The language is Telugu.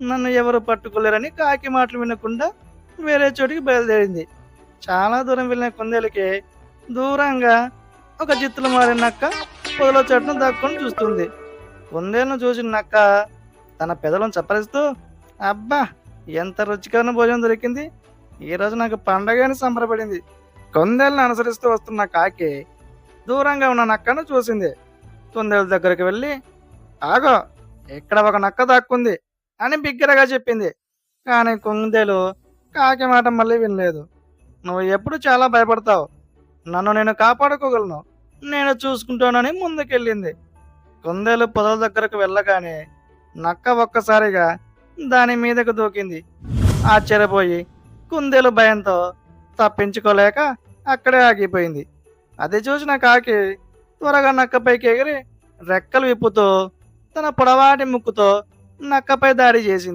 నన్ను ఎవరు పట్టుకోలేరని కాకి మాటలు వినకుండా వేరే చోటికి బయలుదేరింది. చాలా దూరం వెళ్ళిన కుందేలుకి దూరంగా ఒక జిత్తులు మారిన నక్క పొదల చెట్టును దక్కుని చూస్తుంది. కుందేలును చూసిన నక్క తన పెదలను చప్పరిస్తూ, అబ్బా, ఎంత రుచికరమైన భోజనం దొరికింది! ఈరోజు నాకు పండగ అని సంబరపడింది. కుందేలును అనుసరిస్తూ వస్తున్న కాకి దూరంగా ఉన్న నక్కను చూసింది. కుందేలు దగ్గరికి వెళ్ళి, ఆగో, ఇక్కడ ఒక నక్క దాక్కుంది అని బిగ్గరగా చెప్పింది. కానీ కుందేలు కాకి మాట మళ్ళీ వినలేదు. నువ్వు ఎప్పుడు చాలా భయపడతావు. నన్ను నేను కాపాడుకోగలను. నేను చూసుకుంటానని ముందుకెళ్ళింది. కుందేలు పొదల దగ్గరకు వెళ్ళగానే నక్క ఒక్కసారిగా దాని మీదకు దూకింది. ఆశ్చర్యపోయి కుందేలు భయంతో తప్పించుకోలేక అక్కడే ఆగిపోయింది. అది చూసిన కాకి త్వరగా నక్కపైకి ఎగిరి రెక్కలు విప్పుతూ తన పొడవాటి ముక్కుతో నక్కపై దాడి చేసింది.